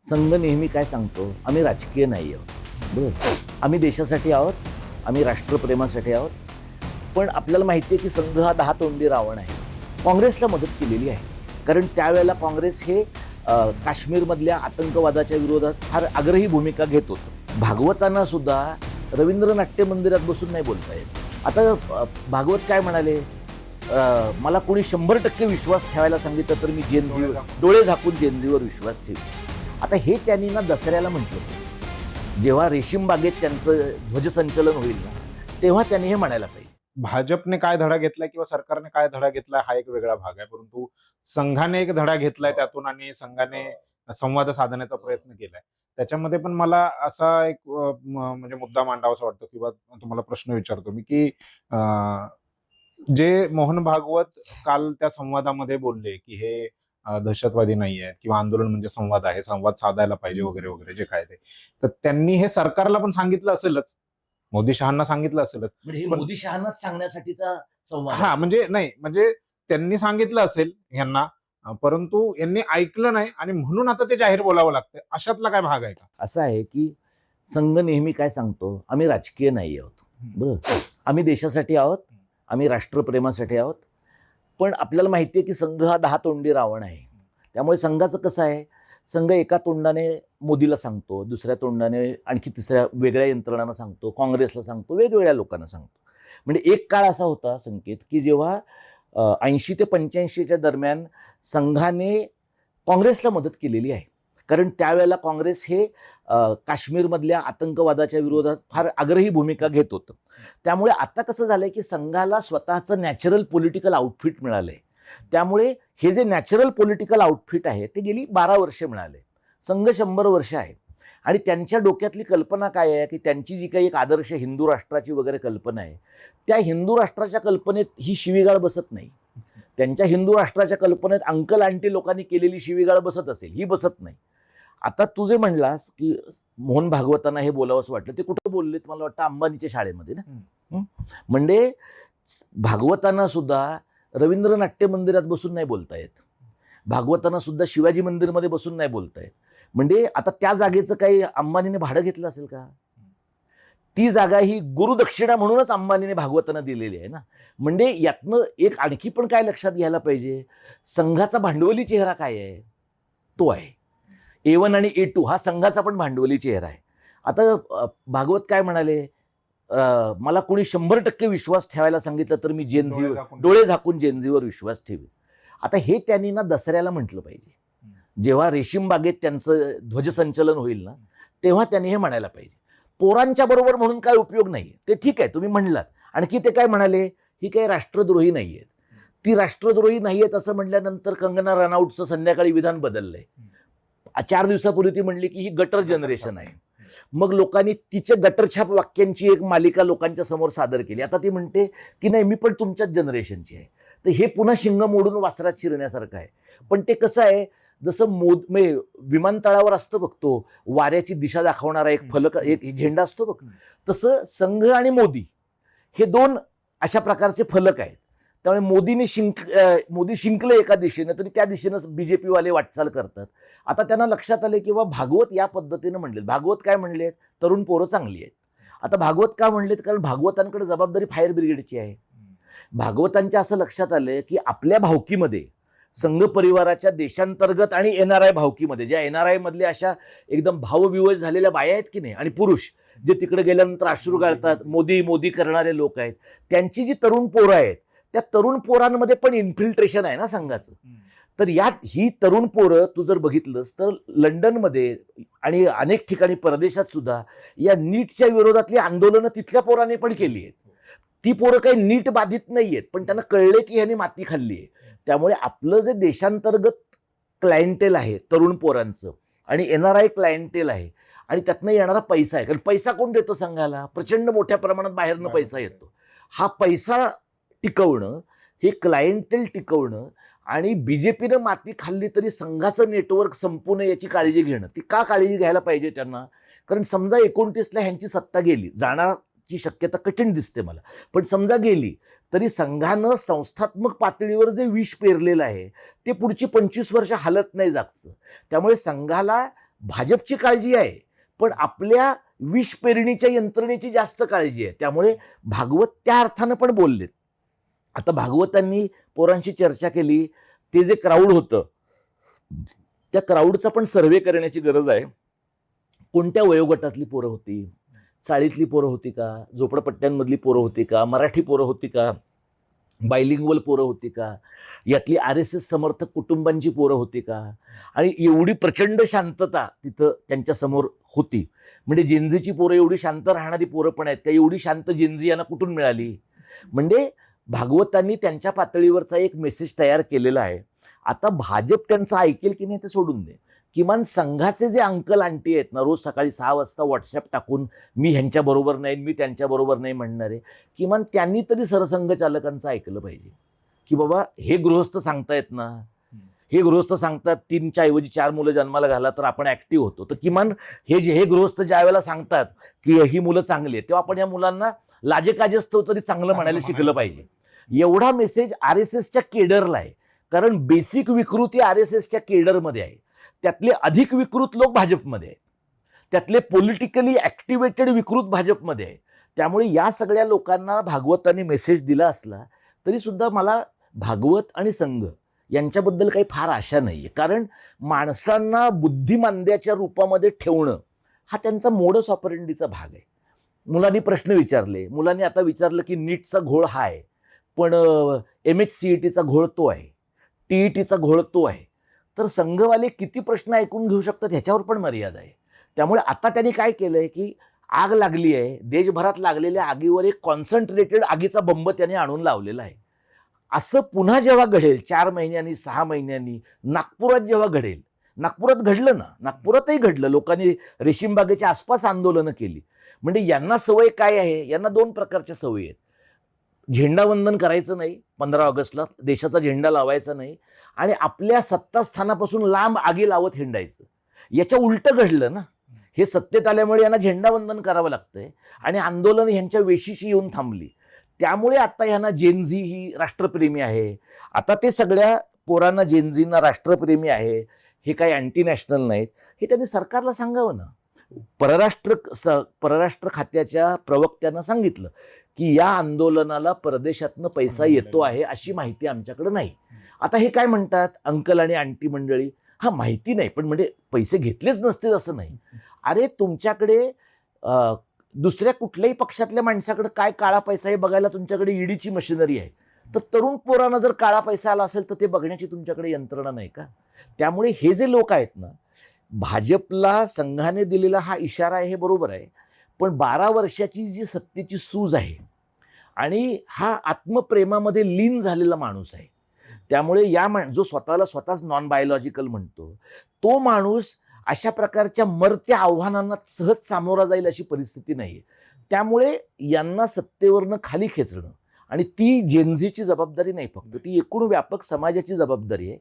संघ नेहमी काय सांगतो, आम्ही राजकीय नाही आहोत. बरोबर, आम्ही देशासाठी आहोत, आम्ही राष्ट्रप्रेमासाठी आहोत. पण आपल्याला माहिती आहे की संघ हा 10 तोंडी रावण आहे. काँग्रेसला मदत केलेली आहे, कारण त्यावेळेला काँग्रेस हे काश्मीरमधल्या आतंकवादाच्या विरोधात फार आग्रही भूमिका घेत होतं. भागवतांना सुद्धा रवींद्र नाट्य मंदिरात बसून नाही बोलता येत. आता भागवत काय म्हणाले, मला कोणी 100% विश्वास ठेवायला सांगितलं तर मी जेनझीवर डोळे झाकून जेनझीवर विश्वास ठेवेन. आता हे त्यांनी ना दसऱ्याला म्हटलं, जेव्हा रेशीम बागेत त्यांचं ध्वजसंचलन होईल ना, तेव्हा त्यांनी हे म्हणायला पाहिजे. भाजपने काय धडा घेतलाय किंवा सरकारने काय धडा घेतलाय हा एक वेगळा भाग आहे, परंतु संघाने एक धडा घेतलाय त्यातून आणि संघाने संवाद साधण्याचा प्रयत्न केलाय. त्याच्यामध्ये पण मला असा एक म्हणजे मुद्दा मांडावासा वाटतो किंवा तुम्हाला प्रश्न विचारतो मी की जे मोहन भागवत काल त्या संवादामध्ये बोलले की हे दहशतवादी नाही आहेत किंवा आंदोलन म्हणजे संवाद आहे, संवाद साधायला पाहिजे वगैरे वगैरे जे काय ते, तर त्यांनी हे सरकारला पण सांगितलं असेलच, मोदी शहांना सांगितलं असेलच. म्हणजे हे पण मोदी शहांनाच सांगण्यासाठीचा संवाद हा आहे. म्हणजे नाही म्हणजे त्यांनी सांगितलं असेल यांना, परंतु यांनी ऐकलं नाही आणि म्हणून आता ते जाहीर बोलावं लागतं. अशातला काय भाग आहे का? असं आहे की संघ नेहमी काय सांगतो, आम्ही राजकीय नाही आहोत. बरोबर, आम्ही देशासाठी आहोत, आम्ही राष्ट्रप्रेमासाठी आहोत. पण आपल्याला माहिती आहे की संघ हा 10 तोंडी रावण आहे. त्यामुळे संघाचं कसं आहे, संघ एका तोंडाने मोदीला सांगतो, दुसऱ्या तोंडाने आणखी तिसऱ्या वेगळ्या यंत्रणांना सांगतो, काँग्रेसला सांगतो, वेगवेगळ्या लोकांना सांगतो. म्हणजे एक काळ असा होता संकेत की जेव्हा 80 ते 85च्या दरम्यान संघाने काँग्रेसला मदत केलेली आहे, कारण त्यावेळेला काँग्रेस हे काश्मीरमधल्या आतंकवादाच्या विरोधात फार आग्रही भूमिका घेत होतं. त्यामुळे आता कसं झालंय की संघाला स्वतःचं नॅचरल पॉलिटिकल आउटफिट मिळालंय. त्यामुळे हे जे नॅचरल पॉलिटिकल आउटफिट आहे ते गेली 12 वर्ष मिळाले. संघ 100 वर्ष आहे आणि त्यांच्या डोक्यातली कल्पना काय आहे की त्यांची जी काही एक आदर्श हिंदू राष्ट्राची वगैरे कल्पना आहे, त्या हिंदू राष्ट्राच्या कल्पनेत ही शिवीगाळ बसत नाही. त्यांच्या हिंदू राष्ट्राच्या कल्पनेत अंकल आंटी लोकांनी केलेली शिवीगाळ बसत असेल, ही बसत नाही. आता तू जे म्हणलास की मोहन भागवतांना हे बोलावंसं वाटलं, ते कुठं बोललेत, मला वाटतं अंबानीच्या शाळेमध्ये ना. म्हणजे भागवतांना सुद्धा रवींद्र नाट्य मंदिरात बसून नाही बोलता येत, भागवतांना सुद्धा शिवाजी मंदिरमध्ये बसून नाही बोलता येत. म्हणजे आता त्या जागेचं काही अंबानीने भाडं घेतलं असेल का? ती जागा ही गुरुदक्षिणा म्हणूनच अंबानीने भागवतांना दिलेली आहे ना. म्हणजे यातनं एक आणखी पण काय लक्षात घ्यायला पाहिजे, संघाचा भांडवली चेहरा काय आहे, तो आहे A1 आणि A2 हा संघाचा पण भांडवली चेहरा आहे. आता भागवत काय म्हणाले, मला कोणी 100% विश्वास ठेवायला सांगितलं तर मी जेनझीवर डोळे झाकून जेनझीवर विश्वास ठेवेन. आता हे त्यांनी ना दसऱ्याला म्हटलं पाहिजे, जेव्हा रेशीम बागेत त्यांचं ध्वजसंचलन होईल ना, तेव्हा त्यांनी हे म्हणायला पाहिजे. पोरांच्या बरोबर म्हणून काय उपयोग नाही, ते ठीक आहे तुम्ही म्हणलात. आणखी ते काय म्हणाले, ही काही राष्ट्रद्रोही नाही आहेत. ती राष्ट्रद्रोही नाही आहेत असं म्हटल्यानंतर कंगना रनौतचं संध्याकाळी विधान बदललंय. 4 दिवसापूर्वी ती म्हणली की ही गटर जनरेशन आहे. मग लोकांनी तिच्या गटरछाप वाक्यांची एक मालिका लोकांच्या समोर सादर केली. आता ती म्हणते की नाही मी पण तुमच्याच जनरेशनची आहे. तर हे पुन्हा शिंग मोडून वासरात शिरण्यासारखं आहे. पण ते कसं आहे, जसं विमानतळावर असतं बघतो वाऱ्याची दिशा दाखवणारा एक फलक, एक झेंडा असतो बघ, तसं संघ आणि मोदी हे 2 अशा प्रकारचे फलक आहेत. त्यामुळे मोदी शिंकले एका दिशेने तरी त्या दिशेनं बीजेपी वाले वाटचाल करतात. आता त्यांना लक्षात आले किंवा भागवत या पद्धतीने म्हणले. भागवत काय म्हणले, तरुण पोरं चांगली आहेत. आता भागवत का म्हणलेत, कारण भागवतांकडे जबाबदारी फायर ब्रिगेडची आहे. भागवतांच्या असं लक्षात आलं की आपल्या भावकीमध्ये संघ परिवाराच्या देशांतर्गत आणि NRI भावकीमध्ये, ज्या NRI मधले अशा एकदम भावविवश झालेल्या बाया आहेत की नाही, आणि पुरुष जे तिकडे गेल्यानंतर अश्रू गाळतात, मोदी मोदी करणारे लोक आहेत, त्यांची जी तरुण पोरं आहेत, त्या तरुण पोरांमध्ये पण इन्फिल्ट्रेशन आहे ना संघाचं. तर यात ही तरुण पोरं तू जर बघितलंस तर लंडनमध्ये आणि अनेक ठिकाणी परदेशात सुद्धा या नीटच्या विरोधातली आंदोलनं तिथल्या पोरांनी पण केली आहेत. ती पोरं काही नीट बाधित नाहीयेत, पण त्यांना कळले की ह्यांनी माती खाल्ली आहे. त्यामुळे आपलं जे देशांतर्गत क्लायंटेल आहे तरुण पोरांचं आणि NRI क्लायंटेल आहे आणि त्यातनं येणारा पैसा आहे, कारण पैसा कोण देतो संघाला, प्रचंड मोठ्या प्रमाणात बाहेरनं पैसा येतो. हा पैसा टिकवणं, हे क्लायंटेल टिकवणं आणि बीजेपीनं माती खाल्ली तरी संघाचं नेटवर्क संपू नये याची काळजी घेणं. ती का काळजी घ्यायला पाहिजे त्यांना, कारण समजा 29ला ह्यांची सत्ता गेली, जाण्याची शक्यता कठीण दिसते मला, पण समजा गेली तरी संघानं संस्थात्मक पातळीवर जे विष पेरलेलं आहे ते पुढची 25 वर्ष हलत नाही जागचं. त्यामुळे संघाला भाजपची काळजी आहे, पण आपल्या विष पेरणीच्या यंत्रणेची जास्त काळजी आहे. त्यामुळे भागवत त्या अर्थानं पण बोललेत. आता भागवतांनी पोरांशी चर्चा केली, ते जे क्राऊड होतं त्या क्राऊडचा पण सर्व्हे करण्याची गरज आहे. कोणत्या वयोगटातली पोरं होती, चाळीतली पोरं होती का, झोपडपट्ट्यांमधली पोरं होती का, मराठी पोरं होती का, बायलिंग्वल पोरं होती का, यातली RSS समर्थक कुटुंबांची पोरं होती का, आणि एवढी प्रचंड शांतता तिथं त्यांच्या समोर होती. म्हणजे जेनझीची पोरं एवढी शांत राहणारी पोरं पण आहेत का, एवढी शांत जेनझी यांना कुठून मिळाली. म्हणजे भागवतांनी त्यांच्या पातळीवरचा एक मेसेज तयार केलेला आहे. आता भाजप त्यांचं ऐकेल की नाही ते सोडून दे, किमान संघाचे जे अंकल आंटी आहेत ना, रोज सकाळी 6 वाजता व्हॉट्सअप टाकून मी ह्यांच्याबरोबर नाही, मी त्यांच्याबरोबर नाही म्हणणारे, किमान त्यांनी तरी सरसंघ चालकांचं ऐकलं पाहिजे की बाबा हे गृहस्थ सांगतायत ना, हे गृहस्थ सांगतात 3च्या ऐवजी 4 मुलं जन्माला घाला तर आपण ऍक्टिव्ह होतो. तर किमान हे गृहस्थ ज्या वेळेला सांगतात की ही मुलं चांगली आहेत, तेव्हा आपण या मुलांना लाजेकाजेस्तव तरी चांगलं म्हणायला शिकलं पाहिजे. एवढा मेसेज RSSच्या केडरला आहे. कारण बेसिक विकृती RSSच्या केडरमध्ये आहे. त्यातले अधिक विकृत लोक भाजपमध्ये आहेत. त्यातले पॉलिटिकली ऍक्टिव्हेटेड विकृत भाजपमध्ये आहे. त्यामुळे या सगळ्या लोकांना भागवतांनी मेसेज दिला असला तरी सुद्धा मला भागवत आणि संघ यांच्याबद्दल काही फार आशा नाहीये. कारण माणसांना बुद्धिमांद्याच्या रूपामध्ये ठेवणं हा त्यांचा मोडस ऑपरेंडीचा भाग आहे. मुलांनी प्रश्न विचारले, मुलांनी आता विचारलं की नीटचा घोळ हा आहे, पण MHCETचा घोळ तो आहे, TETचा घोळ तो आहे. तर संघवाले किती प्रश्न ऐकून घेऊ शकतात ह्याच्यावर पण मर्यादा आहे. त्यामुळे आता त्यांनी काय केलंय की आग लागली आहे, देशभरात लागलेल्या आगीवर एक कॉन्सन्ट्रेटेड आगीचा बंब त्यांनी आणून लावलेला आहे. असं पुन्हा जेव्हा घडेल 4 महिन्यांनी 6 महिन्यांनी, नागपुरात जेव्हा घडेल, नागपुरात घडलं ना, नागपुरातही घडलं, लोकांनी रेशीमबागेच्या आसपास आंदोलनं केली. म्हणजे यांना सवय काय आहे, यांना 2 प्रकारच्या सवयी आहेत. झेंडावंदन करायचं नाही 15 ऑगस्टला, देशाचा झेंडा लावायचा नाही, आणि आपल्या सत्तास्थानापासून लांब आगी लावत हिंडायचं. याच्या उलटं घडलं ना, हे सत्तेत आल्यामुळे यांना झेंडावंदन करावं लागतंय आणि आंदोलन ह्यांच्या वेशीशी येऊन थांबली. त्यामुळे आता ह्यांना जेनझी ही राष्ट्रप्रेमी आहे. आता ते सगळ्या पोरांना जेनझींना राष्ट्रप्रेमी आहे, हे काही अँटी नॅशनल नाहीत, हे त्यांनी सरकारला सांगावं ना. परराष्ट्र खात्याच्या प्रवक्त्यानं सांगितलं की या आंदोलनाला परदेशातनं पैसा येतो आहे अशी माहिती आमच्याकडे नाही. आता हे काय म्हणतात अंकल आणि आंटी मंडळी, हा माहिती नाही पण म्हणजे पैसे घेतलेच नसतील असं नाही. अरे तुमच्याकडे दुसऱ्या कुठल्याही पक्षातल्या माणसाकडे काय काळा पैसा आहे बघायला तुमच्याकडे ईडीची मशिनरी आहे. तर तरुण पोरांना जर काळा पैसा आला असेल तर ते बघण्याची तुमच्याकडे यंत्रणा नाही का. त्यामुळे हे जे लोक आहेत ना, भाजपला संघाने दिलेला हा इशारा आहे हे बरोबर आहे, पण 12 वर्षाची जी सत्तेची सूज आहे आणि हा आत्मप्रेमामध्ये लीन झालेला माणूस आहे. त्यामुळे जो स्वतःच नॉन बायोलॉजिकल म्हणतो तो माणूस अशा प्रकारच्या मर्त्या आव्हानांना सहज सामोरा जाईल अशी परिस्थिती नाहीये. त्यामुळे यांना सत्तेवरनं खाली खेचणं आणि ती जेनझीची जबाबदारी नाही, फक्त ती एकूण व्यापक समाजाची जबाबदारी आहे.